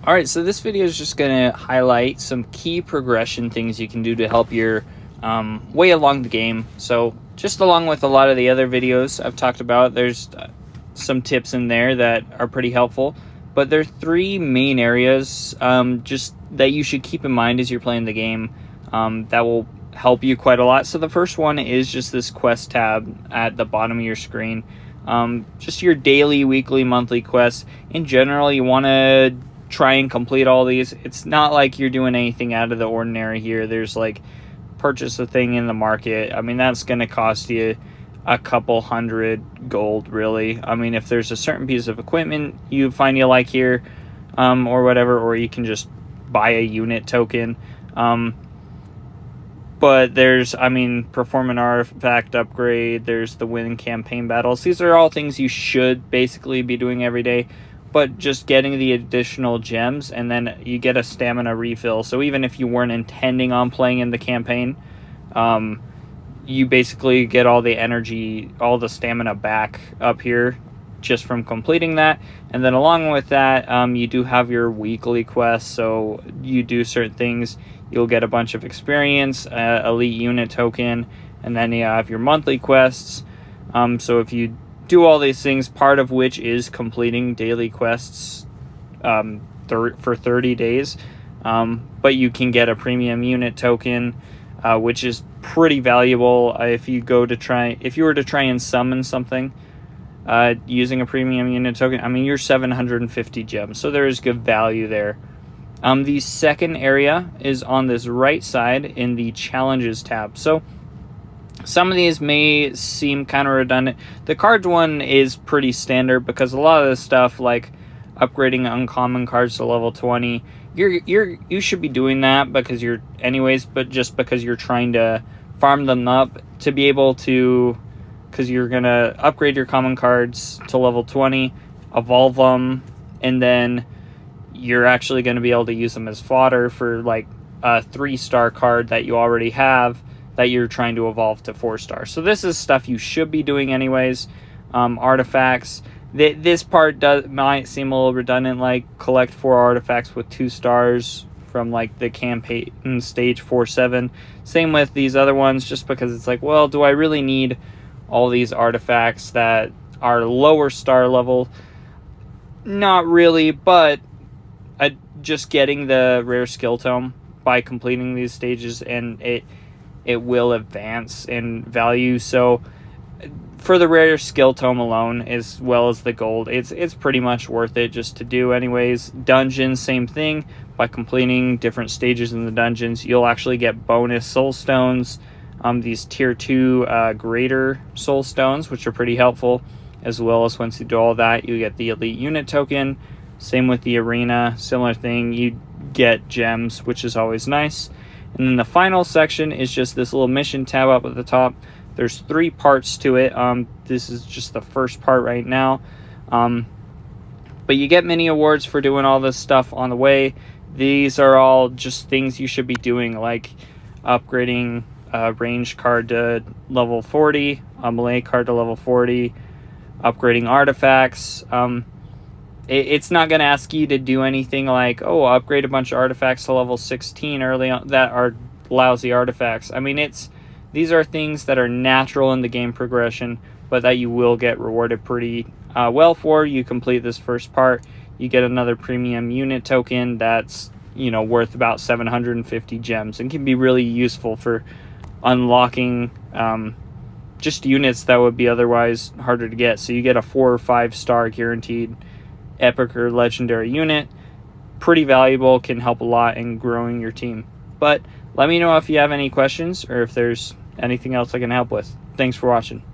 All right, so this video is just going to highlight some key progression things you can do to help your way along the game. So just along with a lot of the other videos I've talked about, there's some tips in there that are pretty helpful. But there are three main areas just that you should keep in mind as you're playing the game that will help you quite a lot. So the first one is just this quest tab at the bottom of your screen. Just your daily, weekly, monthly quests. In general, you want to try and complete all these. It's not like you're doing anything out of the ordinary here. There's like purchase a thing in the market. I mean, that's going to cost you a couple hundred gold, really. I mean, if there's a certain piece of equipment you find you like here or whatever, or you can just buy a unit token. But there's, perform an artifact upgrade. There's the win campaign battles. These are all things you should basically be doing every day. But just getting the additional gems, and then you get a stamina refill. So even if you weren't intending on playing in the campaign, you basically get all the energy, all the stamina back up here just from completing that. And then along with that, you do have your weekly quests. So you do certain things, you'll get a bunch of experience, elite unit token, and then you have your monthly quests. So if you do all these things, part of which is completing daily quests for 30 days, but you can get a premium unit token, which is pretty valuable. If you were to try and summon something using a premium unit token, you're 750 gems, so there is good value there. The second area is on this right side in the challenges tab. So some of these may seem kind of redundant. The cards one is pretty standard because a lot of the stuff like upgrading uncommon cards to level 20, you should be doing that because but just because you're trying to farm them up to be able to, because you're gonna upgrade your common cards to level 20, evolve them, and then you're actually going to be able to use them as fodder for like a 3-star card that you already have that you're trying to evolve to 4-star. So this is stuff you should be doing anyways. Artifacts. This part might seem a little redundant, like collect 4 artifacts with 2 stars from like the campaign stage 4-7. Same with these other ones, just because it's like, well, do I really need all these artifacts that are lower star level? Not really, but just getting the rare skill tome by completing these stages, and it will advance in value. So for the rare skill tome alone, as well as the gold, it's pretty much worth it just to do anyways. Dungeons, same thing. By completing different stages in the dungeons, you'll actually get bonus soul stones, these tier 2 greater soul stones, which are pretty helpful, as well as once you do all that, you get the elite unit token. Same with the arena, similar thing, you get gems, which is always nice. And then the final section is just this little mission tab up at the top. There's 3 parts to it. This is just the first part right now. But you get mini awards for doing all this stuff on the way. These are all just things you should be doing, like upgrading a range card to level 40, a melee card to level 40, upgrading artifacts. It's not going to ask you to do anything like, upgrade a bunch of artifacts to level 16 early on that are lousy artifacts. These are things that are natural in the game progression, but that you will get rewarded pretty well for. You complete this first part, you get another premium unit token that's worth about 750 gems and can be really useful for unlocking just units that would be otherwise harder to get. So you get a 4 or 5-star guaranteed epic or legendary unit. Pretty valuable, can help a lot in growing your team. But let me know if you have any questions or if there's anything else I can help with. Thanks for watching.